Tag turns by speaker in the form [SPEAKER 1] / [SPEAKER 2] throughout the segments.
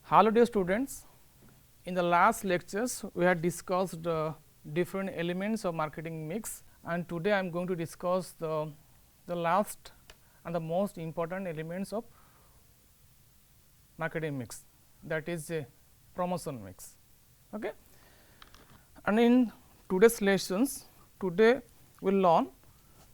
[SPEAKER 1] Hello dear students, in the last lectures we had discussed different elements of marketing mix, and today I am going to discuss the last and the most important elements of marketing mix, that is a promotion mix. Okay. And in today's lessons, today we will learn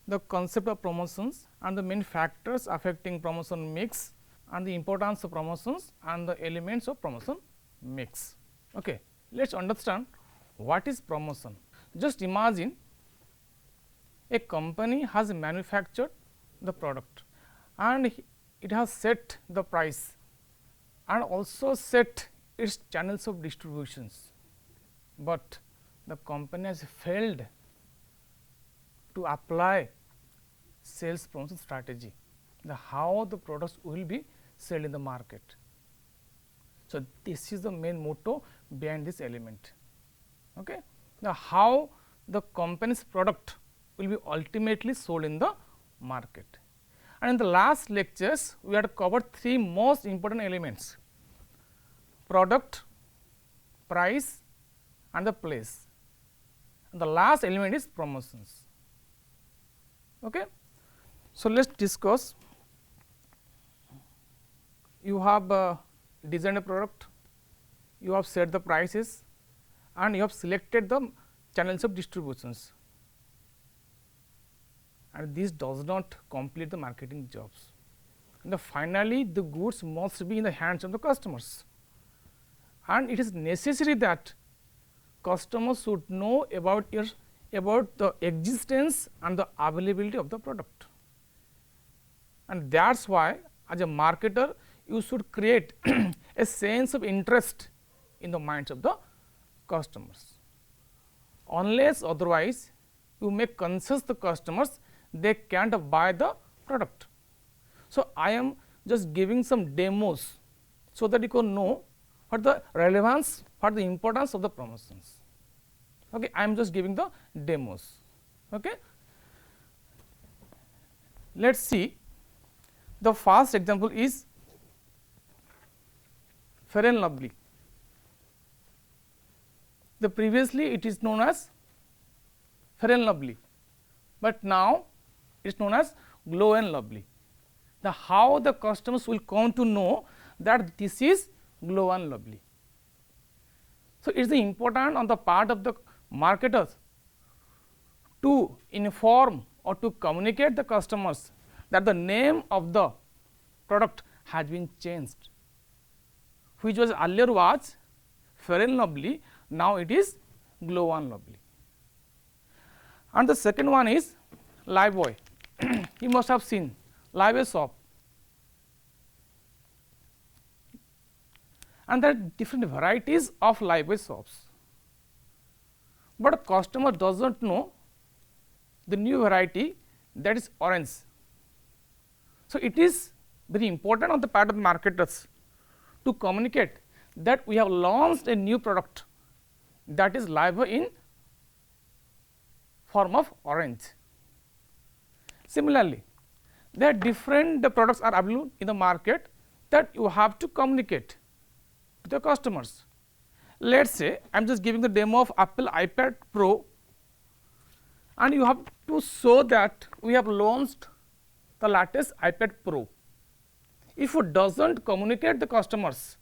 [SPEAKER 1] the concept of promotions and the main factors affecting promotion mix and the importance of promotions and the elements of promotion mix. Okay. Let us understand what is promotion. Just imagine a company has manufactured the product and it has set the price and also set its channels of distributions, but the company has failed to apply sales promotion strategy, how the products will be sold in the market. So, this is the main motto behind this element. Okay. Now, how the company's product will be ultimately sold in the market. And in the last lectures, we had covered three most important elements: product, price and the place. And the last element is promotions. Okay. So, let us discuss. You have designed a product, you have set the prices and you have selected the channels of distributions, and this does not complete the marketing jobs. And finally, the goods must be in the hands of the customers, and it is necessary that customers should know about the existence and the availability of the product. And that is why as a marketer you should create a sense of interest in the minds of the customers. Unless otherwise you make conscious the customers, they can't buy the product. So, I am just giving some demos so that you can know what the relevance, what the importance of the promotions. Okay. I am just giving the demos. Okay. Let us see, the first example is Fair and Lovely. The previously it is known as Fair and Lovely, but now it is known as Glow and Lovely. The how the customers will come to know that this is Glow and Lovely. So, it is important on the part of the marketers to inform or to communicate the customers that the name of the product has been changed, which was earlier was Fair and Lovely, now it is Glow and Lovely. And the second one is Lifebuoy. You must have seen Lifebuoy shop, and there are different varieties of Lifebuoy shops, but a customer does not know the new variety, that is orange. So, it is very important on the part of the marketers to communicate that we have launched a new product, that is Lifebuoy in form of orange. Similarly, there are different products are available in the market that you have to communicate to the customers. Let us say I am just giving the demo of Apple iPad Pro, and you have to show that we have launched the latest iPad Pro. If it does not communicate the customers,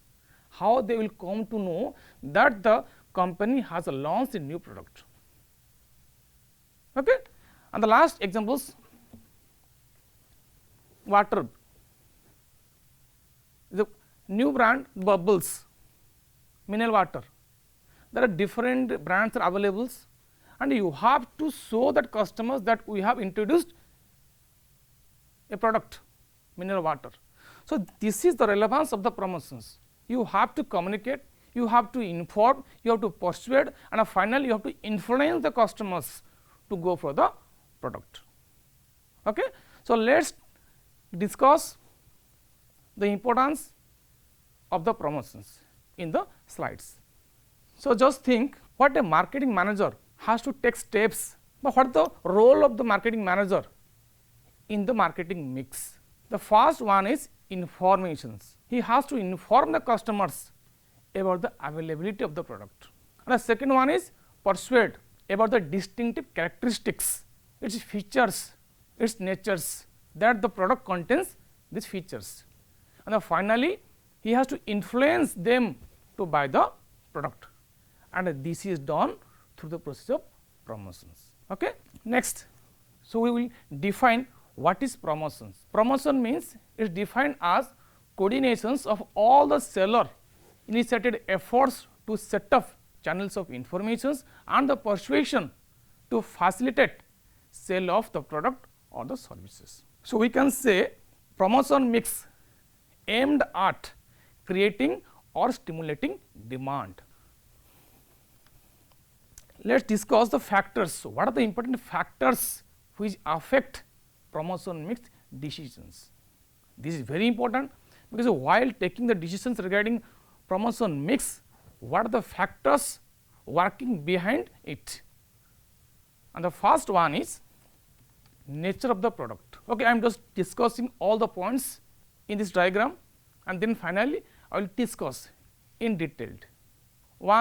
[SPEAKER 1] how they will come to know that the company has launched a new product. Okay. And the last examples, water, the new brand Bubbles mineral water. There are different brands are available, and you have to show that customers that we have introduced a product mineral water. So, this is the relevance of the promotions. You have to communicate, you have to inform, you have to persuade, and finally, you have to influence the customers to go for the product. Okay. So, let us discuss the importance of the promotions in the slides. So, just think what a marketing manager has to take steps, but what is the role of the marketing manager in the marketing mix. The first one is informations. He has to inform the customers about the availability of the product. And the second one is persuade about the distinctive characteristics, its features, its natures, that the product contains these features. And then finally, he has to influence them to buy the product, and this is done through the process of promotions. Okay. Next, so we will define what is promotions. Promotion means it is defined as coordinations of all the seller initiated efforts to set up channels of informations and the persuasion to facilitate sale of the product or the services. So, we can say promotion mix aimed at creating or stimulating demand. Let us discuss the factors. So, what are the important factors which affect promotion mix decisions? This is very important, because while taking the decisions regarding promotion mix, what are the factors working behind it? And the first one is nature of the product. Okay, I am just discussing all the points in this diagram, and then finally I will discuss in detail.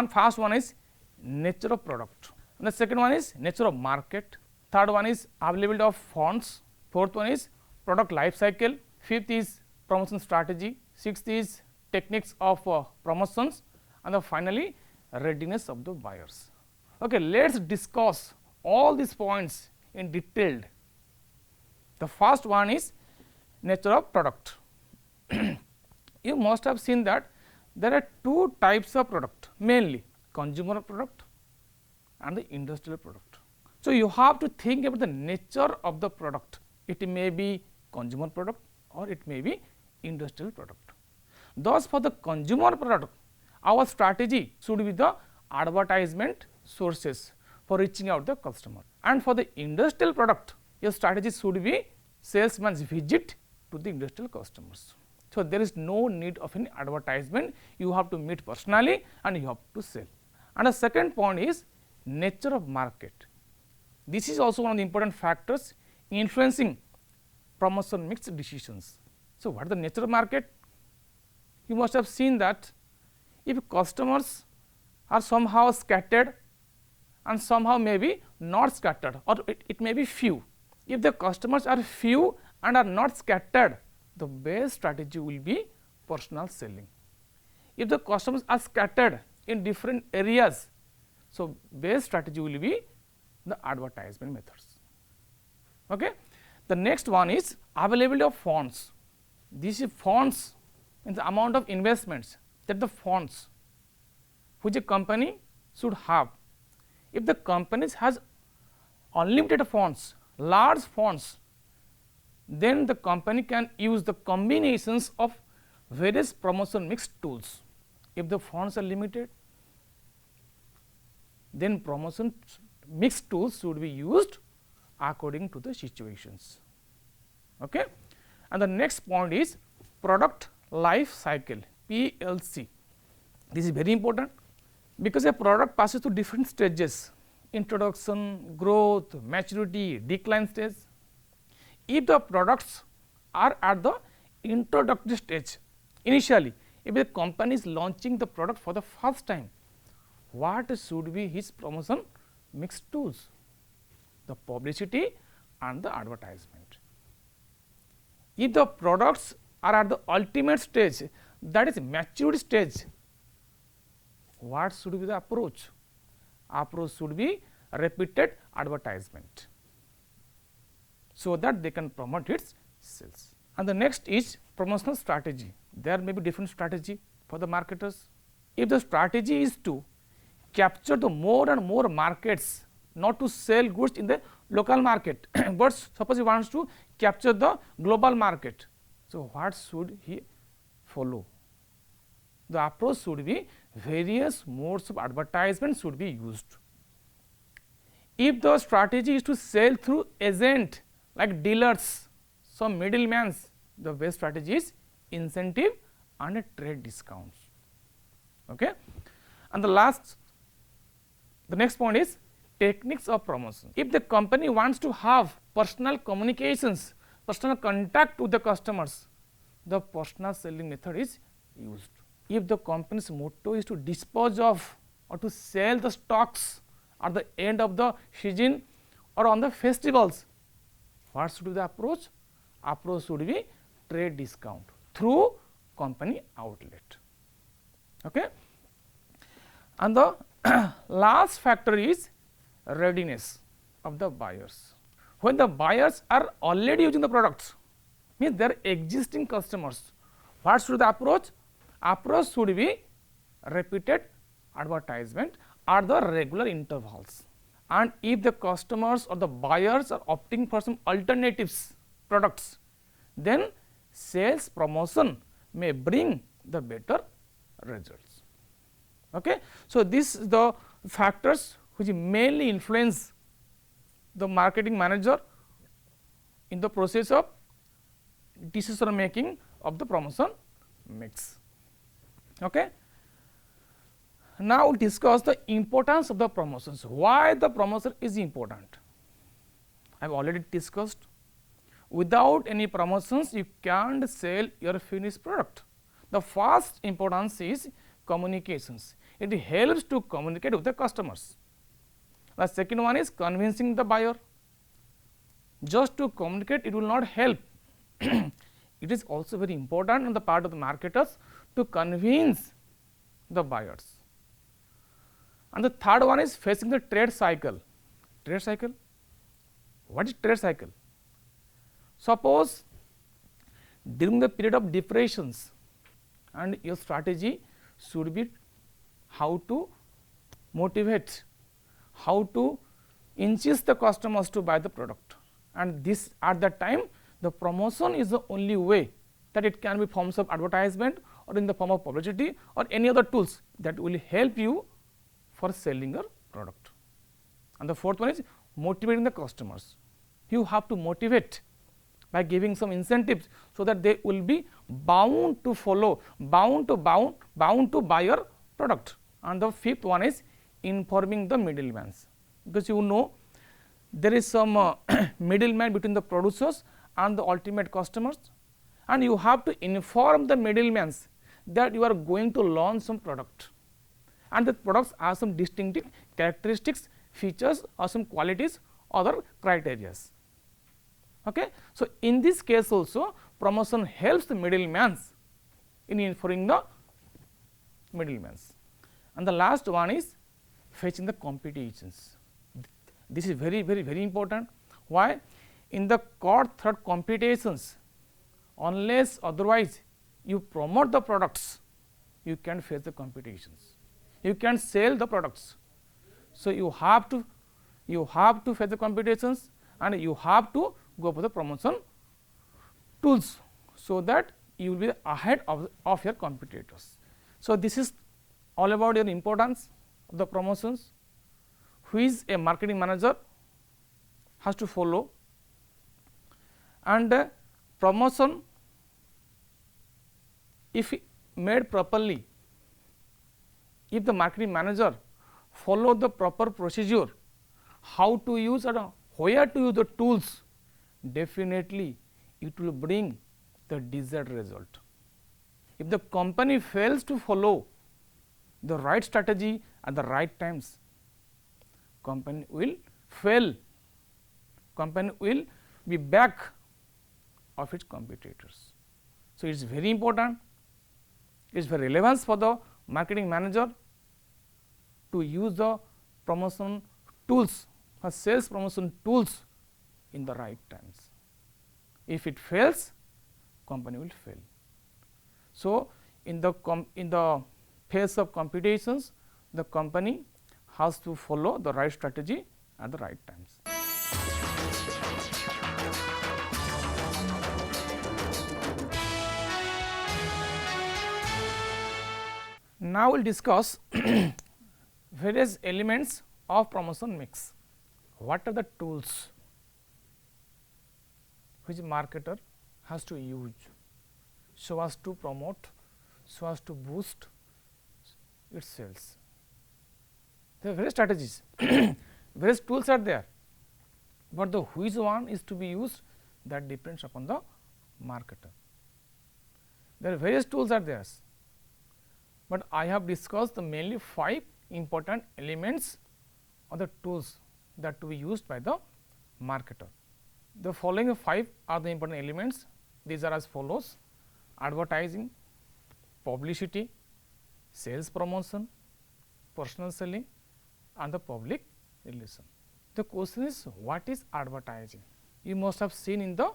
[SPEAKER 1] First one is nature of product, and the second one is nature of market, third one is availability of funds, fourth one is product life cycle, fifth is promotion strategy, sixth is techniques of promotions, and then finally readiness of the buyers. Okay, let us discuss all these points in detail. The first one is nature of product. You must have seen that there are two types of product, mainly consumer product and the industrial product. So, you have to think about the nature of the product. It may be consumer product or it may be industrial product. Thus, for the consumer product, our strategy should be the advertisement sources for reaching out the customer, and for the industrial product, your strategy should be salesman's visit to the industrial customers. So, there is no need of any advertisement, you have to meet personally and you have to sell. And the second point is nature of market. This is also one of the important factors influencing promotion mix decisions. So, what is the nature of market? You must have seen that if customers are somehow scattered and somehow maybe not scattered, or it may be few. If the customers are few and are not scattered, the best strategy will be personal selling. If the customers are scattered in different areas, so best strategy will be the advertisement methods. Okay. The next one is availability of funds. This is funds in the amount of investments, that the funds which a company should have. If the company has unlimited funds, large funds, then the company can use the combinations of various promotion mix tools. If the funds are limited, then promotion mix tools should be used according to the situations. Okay. And the next point is product life cycle, PLC. This is very important, because a product passes through different stages: introduction, growth, maturity, decline stage. If the products are at the introductory stage, initially, if the company is launching the product for the first time, what should be his promotion mix tools? The publicity and the advertisement. If the products are at the ultimate stage, that is maturity stage, what should be the approach? Approach should be repeated advertisement, so that they can promote its sales. And the next is promotional strategy. There may be different strategy for the marketers. If the strategy is to capture the more and more markets, not to sell goods in the local market, but suppose he wants to capture the global market. So, what should he follow? The approach should be various modes of advertisement should be used. If the strategy is to sell through agent like dealers, some middlemen, the best strategy is incentive and trade discounts. Okay. And the next point is techniques of promotion. If the company wants to have personal communications, personal contact with the customers, the personal selling method is used. if the company's motto is to dispose of or to sell the stocks at the end of the season or on the festivals, what should be the approach? Approach should be trade discount through company outlet. Okay? And the last factor is readiness of the buyers. When the buyers are already using the products, means they are existing customers, what should the approach? Approach should be repeated advertisement at the regular intervals. And if the customers or the buyers are opting for some alternatives products, then sales promotion may bring the better results. Okay? So, this is the factors which mainly influence the marketing manager in the process of decision making of the promotion mix. Okay? Now, we will discuss the importance of the promotions. Why the promotion is important? I have already discussed. Without any promotions, you can't sell your finished product. The first importance is communications. It helps to communicate with the customers. The second one is convincing the buyer. Just to communicate, it will not help. It is also very important on the part of the marketers to convince the buyers. And the third one is facing the trade cycle. Trade cycle? What is trade cycle? Suppose during the period of depressions, and your strategy should be how to motivate, how to insist the customers to buy the product, and this at that time the promotion is the only way that it can be forms of advertisement or in the form of publicity or any other tools that will help you for selling your product. And the fourth one is motivating the customers. You have to motivate by giving some incentives, so that they will be bound to follow, bound to buy your product. And the fifth one is informing the middlemen, because you know there is some middleman between the producers and the ultimate customers, and you have to inform the middlemen that you are going to launch some product, and the products have some distinctive characteristics, features or some qualities, other criteria. Okay? So, in this case also promotion helps the middlemen in informing the middlemen. And the last one is fetching the competitions. This is very important. Why? In the cutthroat competitions, unless otherwise you promote the products, you can face the competitions, you can sell the products. So, you have to face the competitions, and you have to go for the promotion tools, so that you will be ahead of your competitors. So, this is all about your importance of the promotions, which a marketing manager has to follow. And promotion, if made properly, if the marketing manager follow the proper procedure, how to use or where to use the tools, definitely it will bring the desired result. If the company fails to follow the right strategy at the right times, company will fail, company will be back of its competitors. So, it is very important, it is very relevant for the marketing manager to use the promotion tools or sales promotion tools in the right times. If it fails, company will fail. So, in the phase of competitions, the company has to follow the right strategy at the right times. Now, we will discuss various elements of promotion mix. What are the tools which marketer has to use so as to promote, so as to boost its sales? There are various strategies, various tools are there, but the which one is to be used, that depends upon the marketer. There are various tools are there, but I have discussed the mainly 5 important elements or the tools that to be used by the marketer. The following 5 are the important elements. These are as follows: advertising, publicity, sales promotion, personal selling and the public relation. The question is, what is advertising? You must have seen in the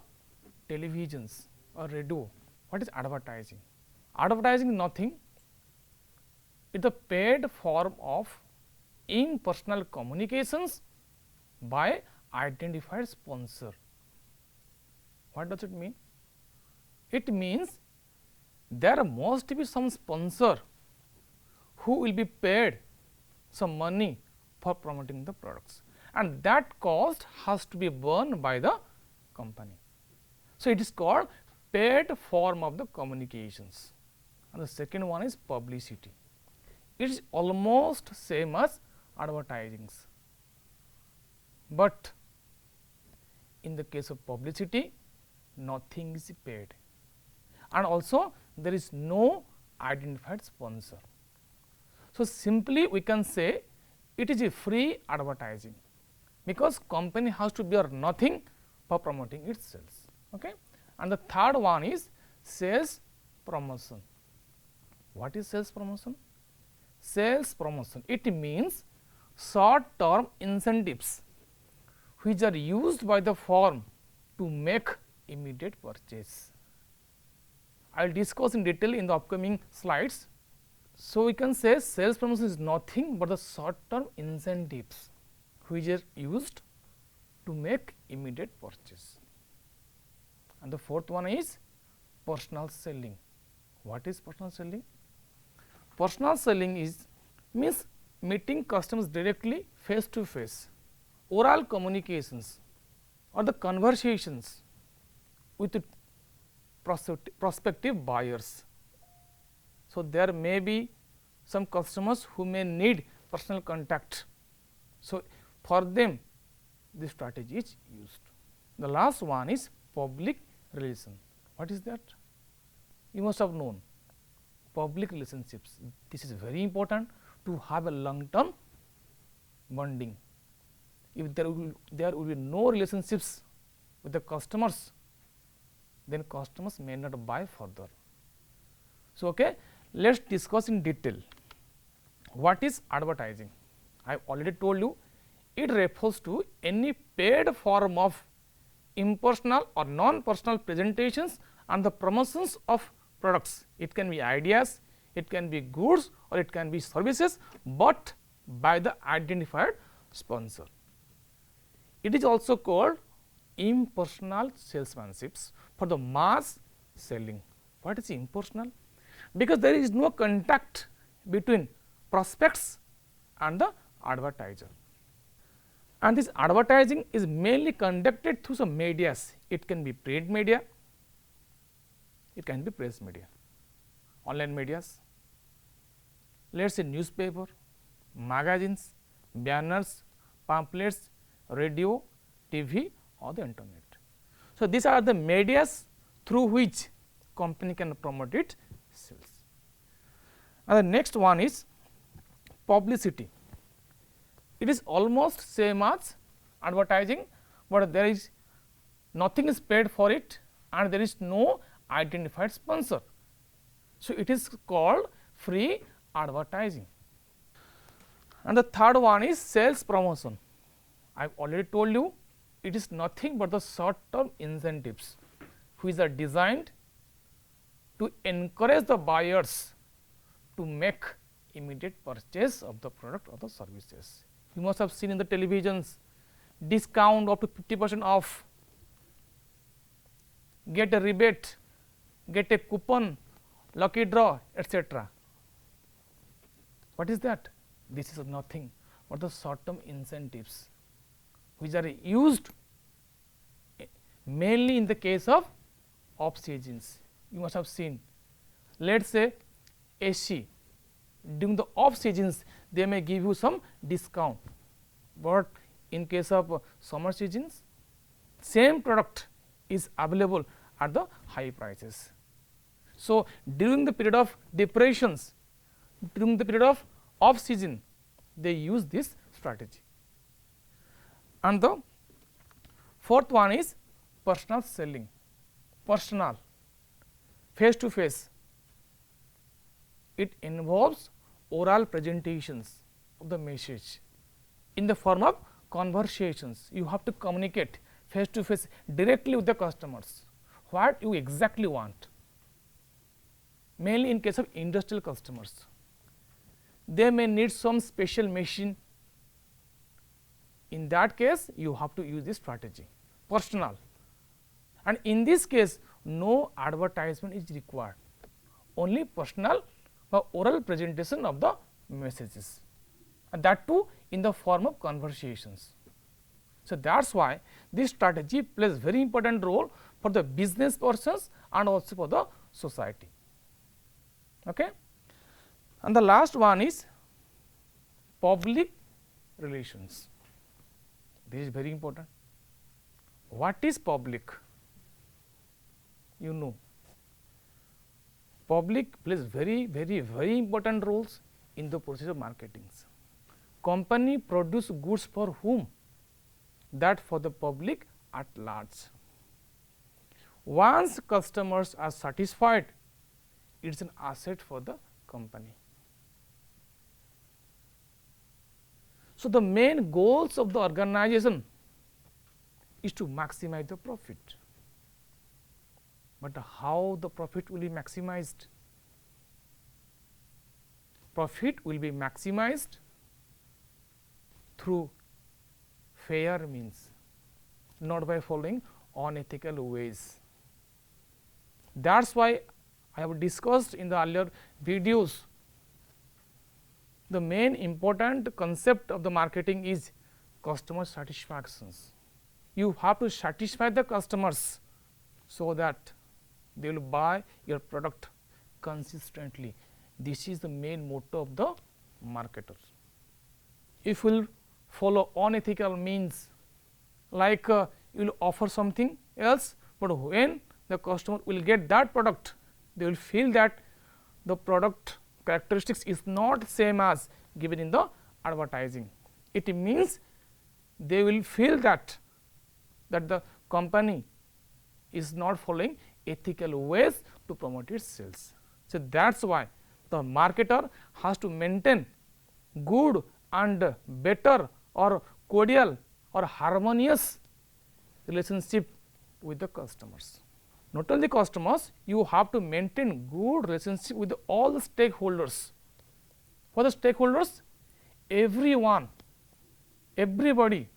[SPEAKER 1] televisions or radio. What is advertising? Advertising is nothing. It is the paid form of impersonal communications by identified sponsor. What does it mean? It means there must be some sponsor who will be paid some money for promoting the products, and that cost has to be borne by the company. So, it is called paid form of the communications. And the second one is publicity. It is almost same as advertisings, but in the case of publicity nothing is paid, and also there is no identified sponsor. So, simply we can say it is a free advertising, because company has to bear nothing for promoting its sales. Okay? And the third one is sales promotion. What is sales promotion? Sales promotion, it means short term incentives which are used by the firm to make immediate purchase. I will discuss in detail in the upcoming slides. So, we can say sales promotion is nothing but the short term incentives which are used to make immediate purchase. And the fourth one is personal selling. What is personal selling? Personal selling is means meeting customers directly face to face, oral communications or the conversations with the prospective buyers. So, there may be some customers who may need personal contact. So, for them this strategy is used. The last one is public relation. What is that? You must have known public relationships. This is very important to have a long term bonding. If there will be no relationships with the customers, then customers may not buy further. So, okay, let us discuss in detail what is advertising. I have already told you, it refers to any paid form of impersonal or non-personal presentations and the promotions of products. It can be ideas, it can be goods or it can be services, but by the identified sponsor. It is also called impersonal salesmanships for the mass selling. What is impersonal? Because there is no contact between prospects and the advertiser. And this advertising is mainly conducted through some medias. It can be print media, it can be press media, online medias, let us say newspaper, magazines, banners, pamphlets, radio, TV or the internet. So, these are the medias through which company can promote its sales. And the next one is publicity. It is almost same as advertising, but there is nothing is paid for it and there is no identified sponsor. So, it is called free advertising. And the third one is sales promotion. I have already told you, it is nothing but the short term incentives which are designed to encourage the buyers to make immediate purchase of the product or the services. You must have seen in the televisions, discount up to 50% off, get a rebate, get a coupon, lucky draw, etc. What is that? This is nothing but the short term incentives which are used mainly in the case of off seasons. You must have seen, let us say AC, during the off seasons they may give you some discount, but in case of summer seasons same product is available at the high prices. So, during the period of depressions during the period of off season, they use this strategy. And the fourth one is personal selling, personal, face to face. It involves oral presentations of the message in the form of conversations. You have to communicate face to face directly with the customers what you exactly want, mainly in case of industrial customers. They may need some special machine. In that case, you have to use this strategy, personal, and in this case no advertisement is required, only personal or oral presentation of the messages, and that too in the form of conversations. So, that is why this strategy plays very important role for the business persons and also for the society. Okay. And the last one is public relations. This is very important. What is public? You know, public plays very important roles in the process of marketing. Company produce goods for whom? That for the public at large. Once customers are satisfied, it is an asset for the company. So, the main goals of the organization is to maximize the profit, but how the profit will be maximized? Profit will be maximized through fair means, not by following unethical ways. That is why I have discussed in the earlier videos, the main important concept of the marketing is customer satisfactions. You have to satisfy the customers so that they will buy your product consistently. This is the main motto of the marketer. If you will follow unethical means, like you will offer something else, but when the customer will get that product, they will feel that the product characteristics is not same as given in the advertising. It means they will feel that the company is not following ethical ways to promote its sales. So, that is why the marketer has to maintain good and better or cordial or harmonious relationship with the customers. Not only customers, you have to maintain good relationship with all the stakeholders. For the stakeholders, everyone, everybody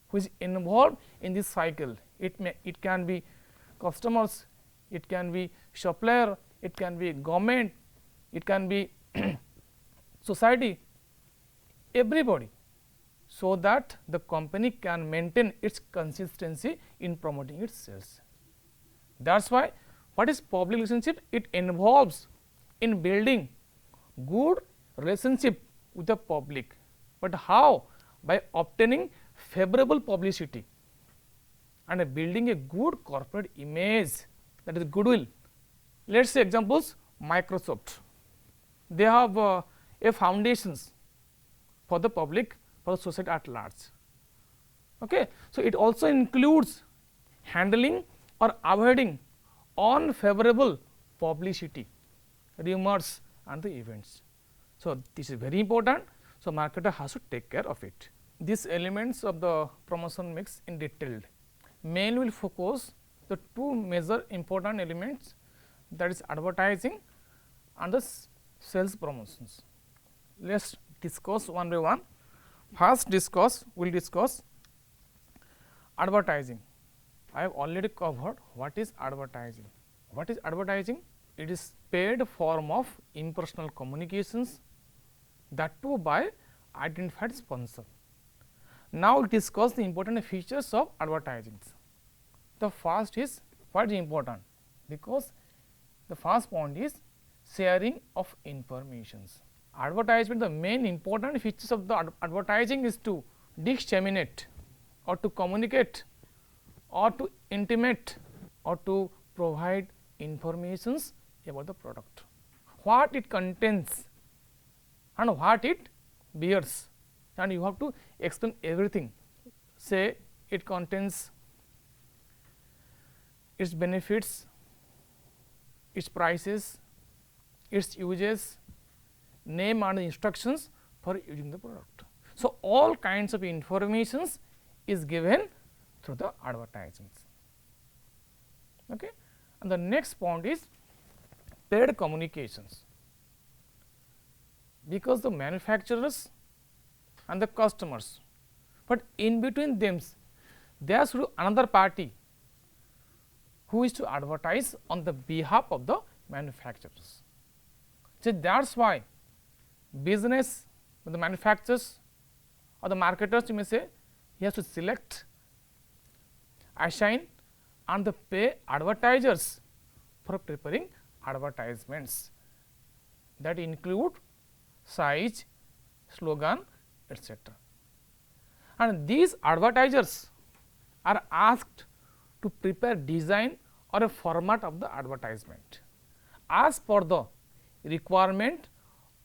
[SPEAKER 1] who is involved in this cycle, it can be customers, it can be supplier, it can be government, it can be society, everybody, so that the company can maintain its consistency in promoting its sales. That is why what is public relationship? It involves in building good relationship with the public, but how? By obtaining favorable publicity and building a good corporate image, that is goodwill. Let us say examples, Microsoft, they have a foundations for the public, for the society at large. Okay. So, it also includes handling or avoiding unfavorable publicity, rumors and the events. So, this is very important. So, marketer has to take care of it. These elements of the promotion mix in detail mainly will focus the two major important elements, that is advertising and the sales promotions. Let us discuss one by one. First we will discuss advertising. I have already covered what is advertising. What is advertising? It is paid form of impersonal communications, that too by identified sponsor. Now, we discuss the important features of advertising. The first is what is important, because the first point is sharing of informations. Advertisement, the main important features of the advertising is to disseminate or to communicate or to intimate or to provide informations about the product. what it contains and what it bears, and you have to explain everything. Say it contains its benefits, its prices, its uses, name and instructions for using the product. So, all kinds of informations is given through the advertisements. Okay. And the next point is paid communications, because the manufacturers and the customers, but in between them there should be another party who is to advertise on the behalf of the manufacturers. So, that is why business, the manufacturers or the marketers, you may say, he has to select, assign and the pay advertisers for preparing advertisements that include size, slogan, etc. And these advertisers are asked to prepare design or a format of the advertisement as per the requirement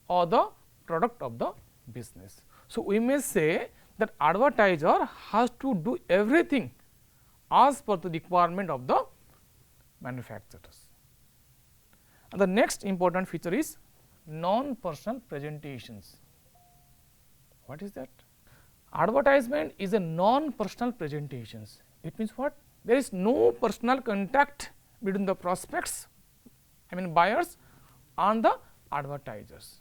[SPEAKER 1] or the product of the business. So, we may say that advertiser has to do everything as per the requirement of the manufacturers. And the next important feature is non-personal presentations. What is that? Advertisement is a non-personal presentations. It means what? There is no personal contact between the prospects, I mean buyers, and the advertisers,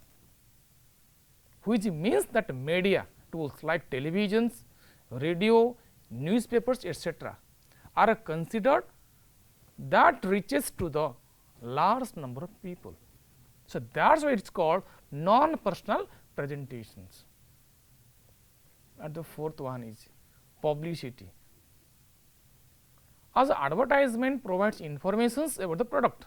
[SPEAKER 1] which means that media tools like televisions, radio, newspapers, etc. are considered that reaches to the large number of people. So, that is why it is called non-personal presentations. And the fourth one is publicity. As advertisement provides informations about the product,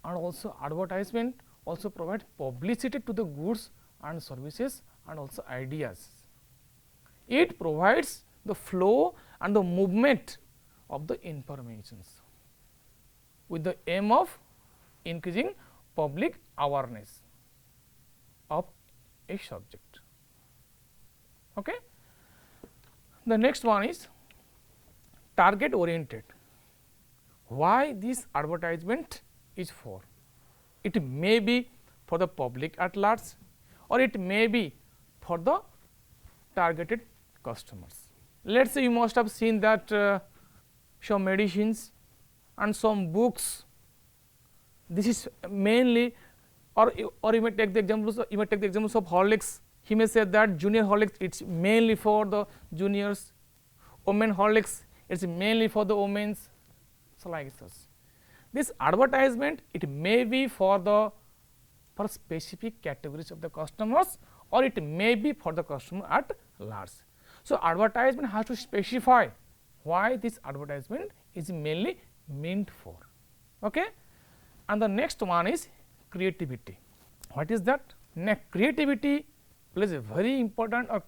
[SPEAKER 1] and also advertisement also provides publicity to the goods and services and also ideas. It provides the flow and the movement of the informations with the aim of increasing public awareness of a subject. Okay. The next one is target oriented. Why this advertisement is for? It may be for the public at large, or it may be for the targeted customers. Let us say you must have seen that some medicines and some books, this is mainly, or you may take the examples of Horlicks. He may say that junior Horlicks, it is mainly for the juniors, women Horlicks, it is mainly for the women's. So, like this. This advertisement, it may be for specific categories of the customers, or it may be for the customer at large. So, advertisement has to specify why this advertisement is mainly meant for. Okay? And the next one is creativity. What is that? Next, creativity plays a very important or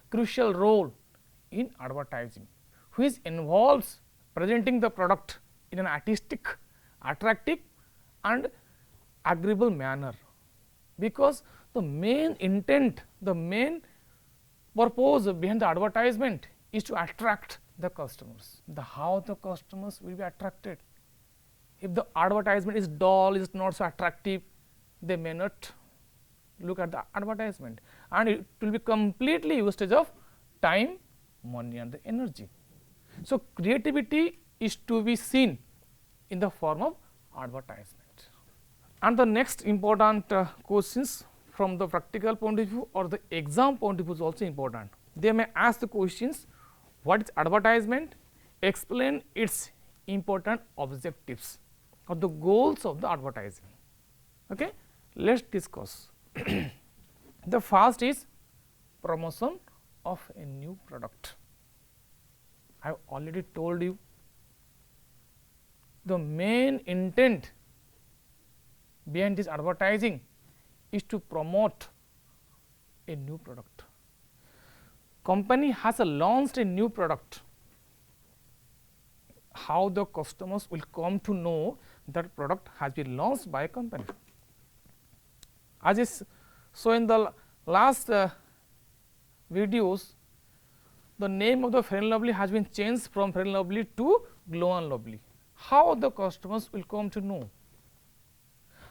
[SPEAKER 1] crucial role in advertising, which involves presenting the product in an artistic, attractive and agreeable manner, because the main intent, the main purpose behind the advertisement is to attract the customers. How the customers will be attracted? If the advertisement is dull, is not so attractive, they may not look at the advertisement, and it will be completely wastage of time, money and the energy. So, creativity is to be seen in the form of advertisement. And the next important questions from the practical point of view or the exam point of view is also important. They may ask the questions, what is advertisement? Explain its important objectives or the goals of the advertising. Okay? Let us discuss. The first is promotion of a new product. I have already told you the main intent behind this advertising is to promote a new product. Company has launched a new product. How the customers will come to know that product has been launched by a company? As is so in the last videos, the name of the Fair and Lovely has been changed from Fair and Lovely to Glow and Lovely. How the customers will come to know?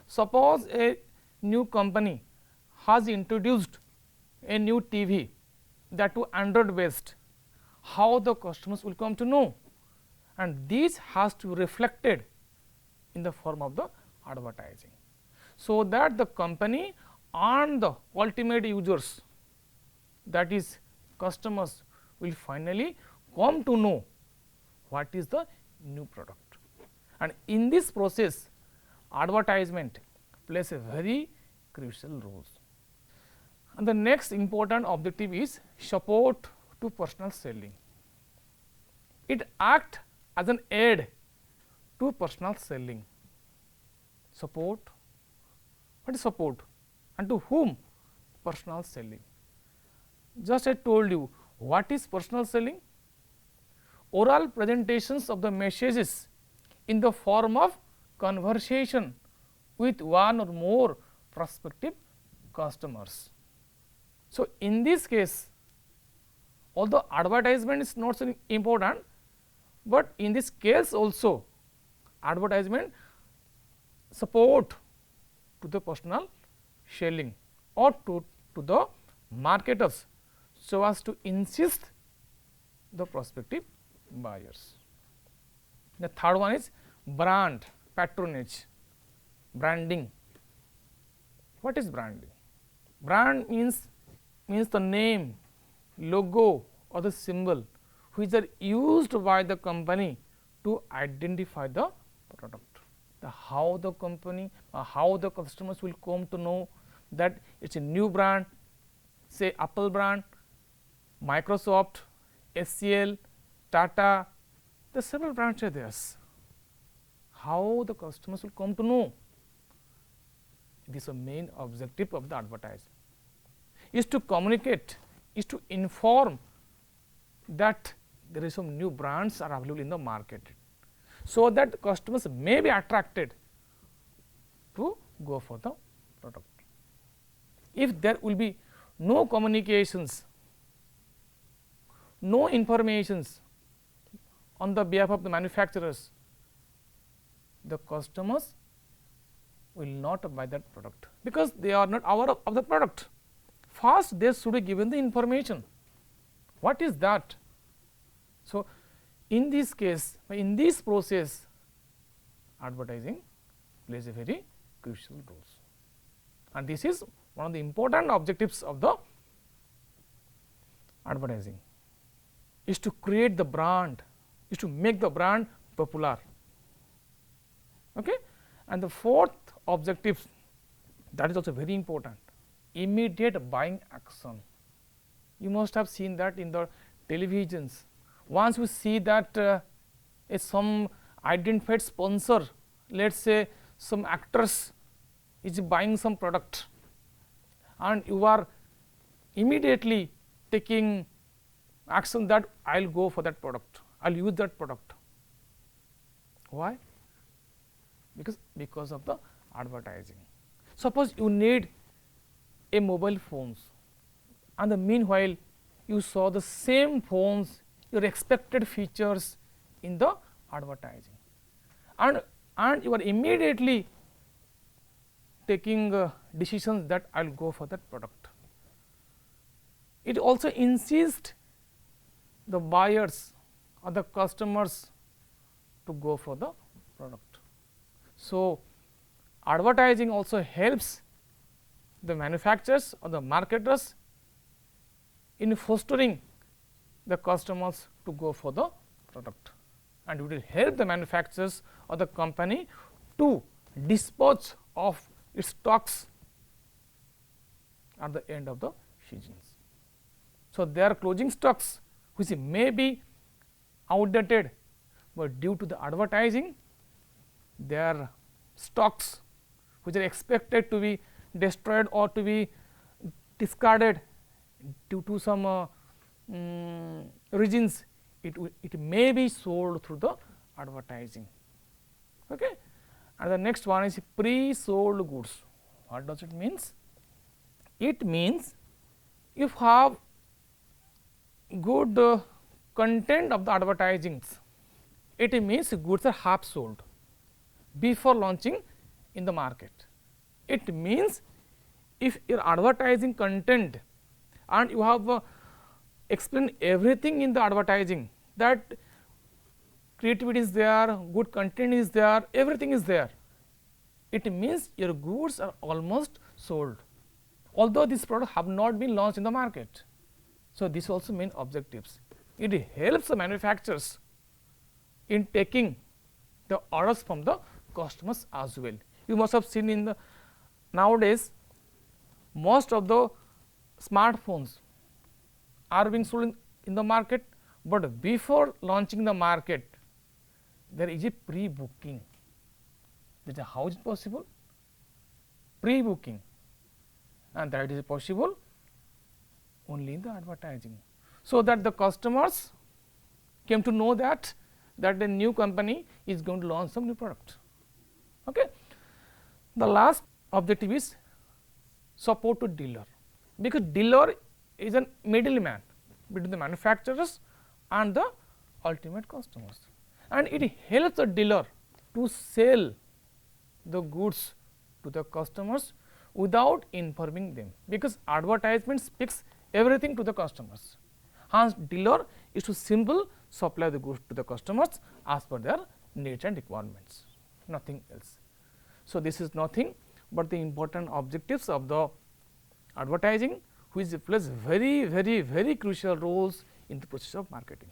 [SPEAKER 1] Suppose a new company has introduced a new TV, that to Android based, how the customers will come to know? And this has to be reflected in the form of the advertising, so that the company and the ultimate users, that is customers, will finally come to know what is the new product. And in this process, advertisement plays a very crucial role. And the next important objective is support to personal selling. It acts as an aid to personal selling. Support, what is support, and to whom? Personal selling. Just I told you what is personal selling. Oral presentations of the messages in the form of conversation with one or more prospective customers. So, in this case, although advertisement is not so important, but in this case also advertisement support to the personal selling or to the marketers, so as to insist the prospective buyers. The third one is brand patronage, branding. What is branding? Brand means the name, logo or the symbol which are used by the company to identify the product. How the company or how the customers will come to know that it is a new brand, say Apple brand, Microsoft, SCL, Tata, the several brands are there. How the customers will come to know? This is the main objective of the advertising, is to communicate, is to inform that there is some new brands are available in the market, so that customers may be attracted to go for the product. If there will be no communications, no informations on the behalf of the manufacturers, the customers will not buy that product, because they are not aware of the product. First they should be given the information, what is that. So, in this case, in this process, advertising plays a very crucial role, and this is one of the important objectives of the advertising, is to create the brand, is to make the brand popular. Okay? And the fourth objective, that is also very important, immediate buying action. You must have seen that in the televisions. Once we see that some identified sponsor, let us say some actors is buying some product, and you are immediately taking action that I will go for that product, I will use that product. Why? Because of the advertising. Suppose you need a mobile phones, and the meanwhile you saw the same phones, your expected features in the advertising, and you are immediately taking decisions that I will go for that product. It also insists the buyers or the customers to go for the product. So, advertising also helps the manufacturers or the marketers in fostering the customers to go for the product, and it will help the manufacturers or the company to dispose of its stocks at the end of the seasons. So, they are closing stocks which may be outdated, but due to the advertising, their stocks which are expected to be destroyed or to be discarded due to some reasons, it may be sold through the advertising. Okay? And the next one is pre-sold goods. What does it means? It means if have good content of the advertisings, it means goods are half sold before launching in the market. It means if your advertising content and you have explained everything in the advertising, that creativity is there, good content is there, everything is there, it means your goods are almost sold, although this product have not been launched in the market. So, this also mean objectives. It helps the manufacturers in taking the orders from the customers as well. You must have seen in the nowadays most of the smartphones are being sold in the market, but before launching the market there is a pre-booking. That is how is it possible? Pre-booking, and that is possible only in the advertising, so that the customers came to know that the new company is going to launch some new product. Okay. The last objective is support to dealer, because dealer is a middleman between the manufacturers and the ultimate customers, and it helps the dealer to sell the goods to the customers without informing them, because advertisement speaks everything to the customers. Hence, dealer is to simply supply the goods to the customers as per their needs and requirements, nothing else. So, this is nothing but the important objectives of the advertising, which plays very crucial roles in the process of marketing.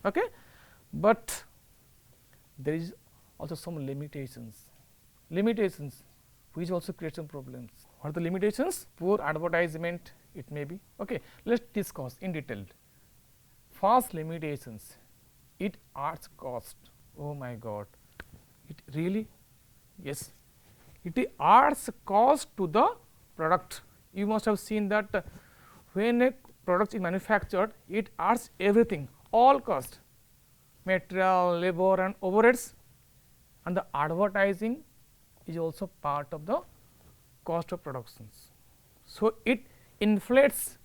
[SPEAKER 1] Okay? But there is also some limitations which also create some problems. What are the limitations? Poor advertisement, it may be. Okay, let us discuss in detail. First limitations, it adds cost. Oh my God, it really, yes, it adds cost to the product. You must have seen that when a product is manufactured, it adds everything, all cost, material, labor and overheads, and the advertising is also part of the cost of productions. So, it inflates,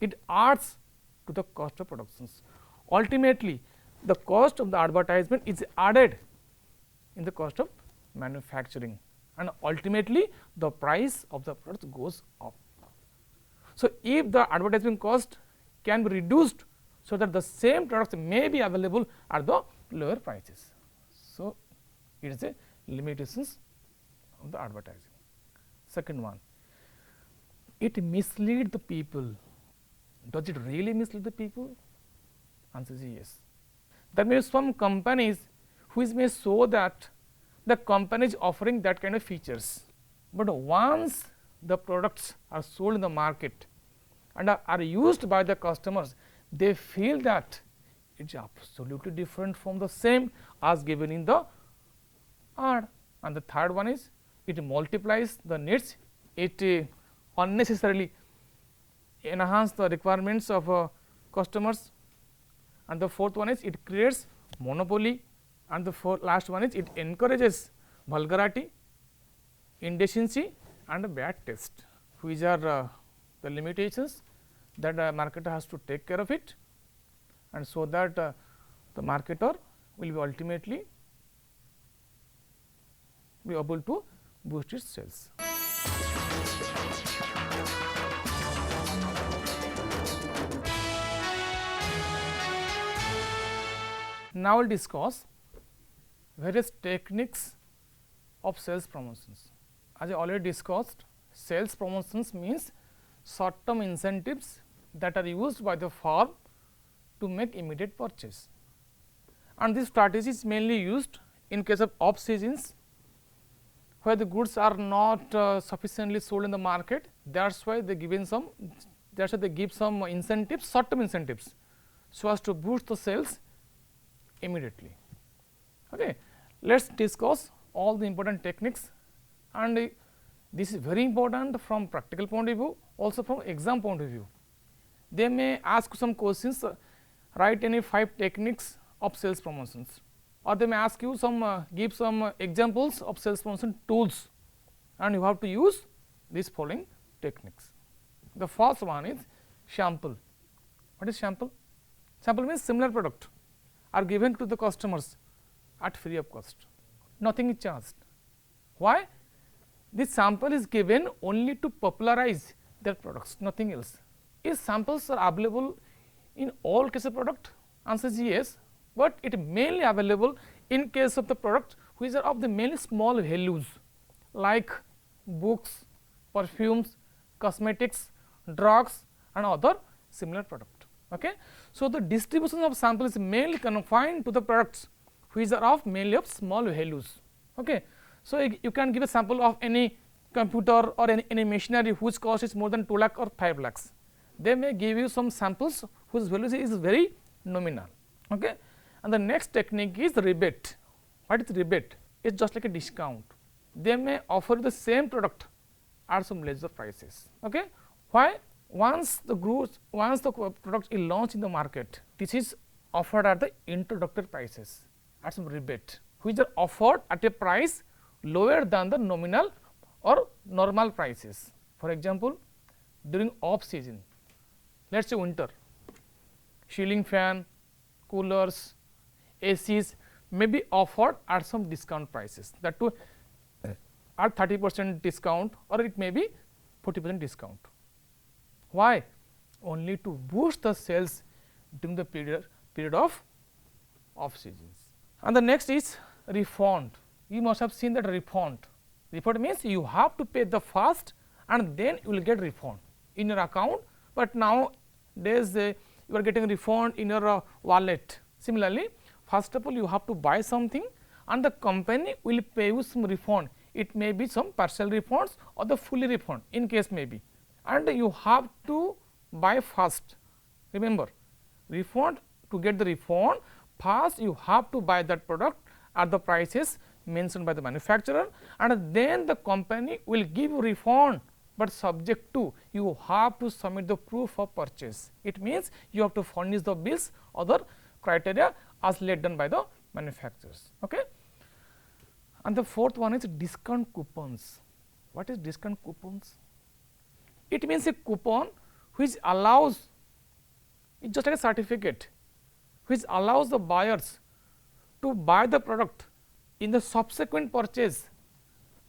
[SPEAKER 1] it adds to the cost of productions. Ultimately, the cost of the advertisement is added in the cost of manufacturing, and ultimately the price of the product goes up. So, if the advertising cost can be reduced, so that the same products may be available at the lower prices. So, it is a limitations of the advertising. Second one, it misleads the people. Does it really mislead the people? Answer is yes. There may be some companies which may show that the company is offering that kind of features, but once the products are sold in the market and are used by the customers, they feel that it is absolutely different from the same as given in the ad. And the third one is it multiplies the needs, it unnecessarily enhance the requirements of customers, and the fourth one is it creates monopoly, and the last one is it encourages vulgarity, indecency and bad taste, which are the limitations that a marketer has to take care of it, and so that the marketer will be ultimately be able to boost its sales. Now, we will discuss various techniques of sales promotions. As I already discussed, sales promotions means short term incentives that are used by the firm to make immediate purchase, and this strategy is mainly used in case of off seasons, where the goods are not sufficiently sold in the market. That is why they give some incentives, short term incentives, so as to boost the sales immediately. Okay. Let us discuss all the important techniques, and this is very important from practical point of view, also from exam point of view. They may ask some questions, write any 5 techniques of sales promotions, or they may ask you some give some examples of sales promotion tools, and you have to use these following techniques. The first one is sample. What is sample? Sample means similar product are given to the customers at free of cost, nothing is charged. Why? This sample is given only to popularize their products, nothing else. If samples are available in all cases of product, answer is yes, but it mainly available in case of the product which are of the mainly small values like books, perfumes, cosmetics, drugs and other similar product. Okay. So, the distribution of sample is mainly confined to the products which are of mainly of small values. Okay. So, you can give a sample of any computer or any machinery whose cost is more than 2 lakh or 5 lakhs. They may give you some samples whose value is very nominal. Okay. And the next technique is rebate. What is rebate? It is just like a discount. They may offer the same product at some lesser prices. Okay. Why? Once the product is launched in the market, this is offered at the introductory prices at some rebate, which are offered at a price lower than the nominal or normal prices. For example, during off season, let us say winter, ceiling fan, coolers, ACs may be offered at some discount prices, that too at 30% discount or it may be 40% discount. Why? Only to boost the sales during the period of off seasons. And the next is refund. You must have seen that refund. Refund means you have to pay the first and then you will get refund in your account, but nowadays you are getting refund in your wallet. Similarly, first of all you have to buy something and the company will pay you some refund. It may be some partial refunds or the fully refund in case may be, and you have to buy first. Remember, refund, to get the refund first you have to buy that product at the prices mentioned by the manufacturer, and then the company will give you refund, but subject to you have to submit the proof of purchase. It means you have to furnish the bills, other criteria as laid down by the manufacturers. Okay. And the fourth one is discount coupons. What is discount coupons? It means a coupon which allows, it is just like a certificate which allows the buyers to buy the product in the subsequent purchase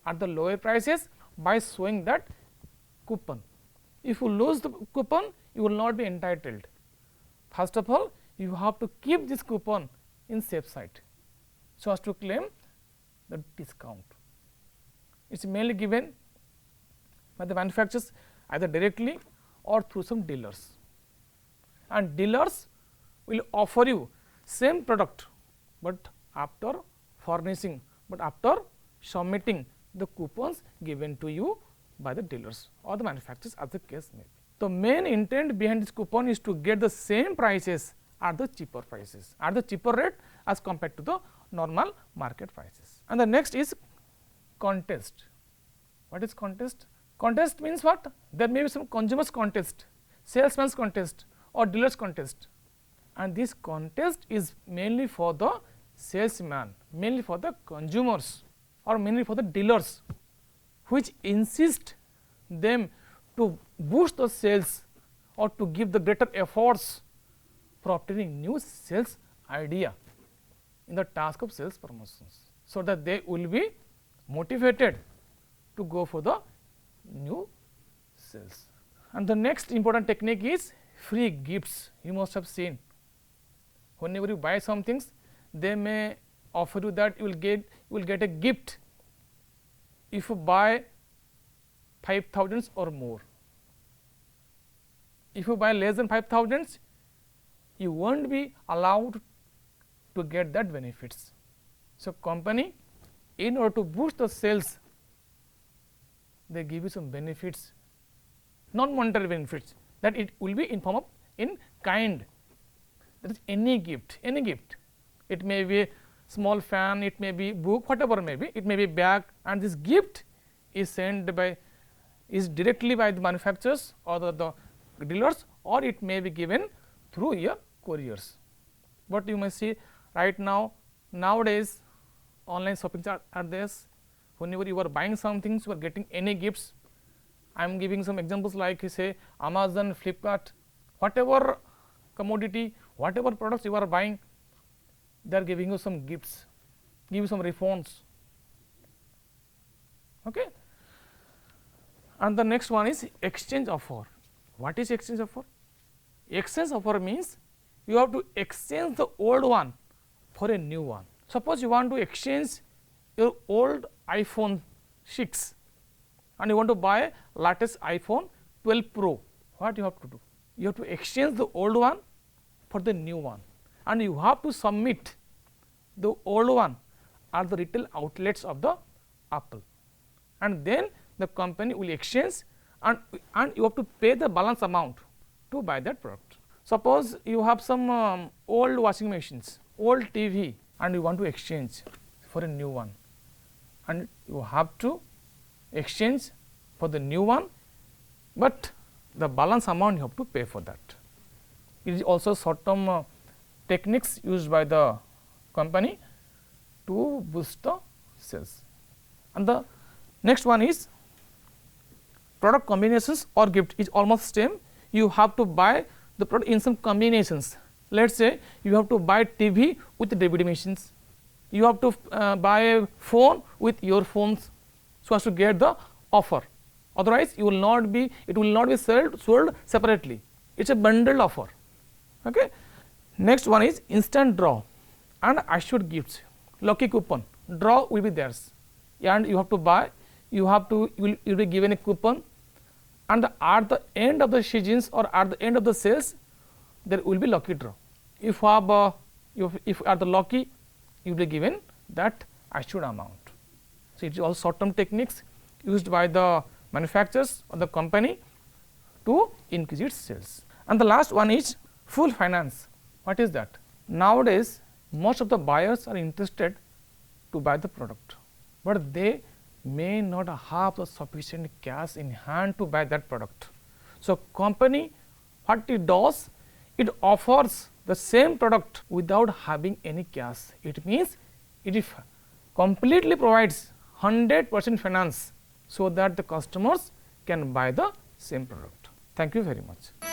[SPEAKER 1] at the lower prices by showing that coupon. If you lose the coupon, you will not be entitled. First of all, you have to keep this coupon in safe side so as to claim the discount. It is mainly given by the manufacturers either directly or through some dealers, and dealers will offer you same product, but after furnishing, but after submitting the coupons given to you by the dealers or the manufacturers as the case may be. The main intent behind this coupon is to get the same prices at the cheaper prices, at the cheaper rate as compared to the normal market prices. And the next is contest. What is contest? Contest means what? There may be some consumers contest, salesman's contest or dealers contest, and this contest is mainly for the salesman, mainly for the consumers or mainly for the dealers, which insist them to boost the sales or to give the greater efforts for obtaining new sales idea in the task of sales promotions, so that they will be motivated to go for the new sales. And the next important technique is free gifts. You must have seen, whenever you buy some things, they may offer you that you will get a gift if you buy 5,000 or more. If you buy less than 5,000, you won't be allowed to get that benefits. So, company, in order to boost the sales, they give you some benefits, non monetary benefits, that it will be in form of in kind, that is any gift, it may be small fan, it may be book, whatever may be, it may be bag, and this gift is sent by, is directly by the manufacturers or the dealers, or it may be given through your couriers. But you may see right now, nowadays online shopping are there. Whenever you are buying some things, you are getting any gifts I am giving some examples like say Amazon, Flipkart, whatever commodity, whatever products you are buying, they are giving you some gifts, give you some refunds. Okay. And the next one is exchange offer. What is exchange offer? Exchange offer means you have to exchange the old one for a new one. Suppose you want to exchange your old iPhone 6 and you want to buy latest iPhone 12 Pro. What you have to do? You have to exchange the old one for the new one, and you have to submit the old one at the retail outlets of the Apple, and then the company will exchange, and you have to pay the balance amount to buy that product. Suppose you have some old washing machines, old TV, and you want to exchange for a new one, and you have to exchange for the new one, but the balance amount you have to pay for that. It is also short term techniques used by the company to boost the sales. And the next one is product combinations or gift is almost same. You have to buy the product in some combinations. Let us say you have to buy TV with DVD machines, you have to buy a phone with earphones, so as to get the offer. Otherwise, you will not be, it will not be sold separately. It is a bundled offer. Okay. Next one is instant draw and assured gifts. Lucky coupon, draw will be theirs, and you have to buy. You will be given a coupon, and at the end of the seasons or at the end of the sales, there will be lucky draw. If you have, if you are the lucky, you will be given that assured amount. So it is all short term techniques used by the manufacturers or the company to increase its sales. And the last one is full finance. What is that? Nowadays, most of the buyers are interested to buy the product, but they may not have the sufficient cash in hand to buy that product. So company, what it does, it offers the same product without having any cash. It means it completely provides 100% finance, so that the customers can buy the same product. Thank you very much.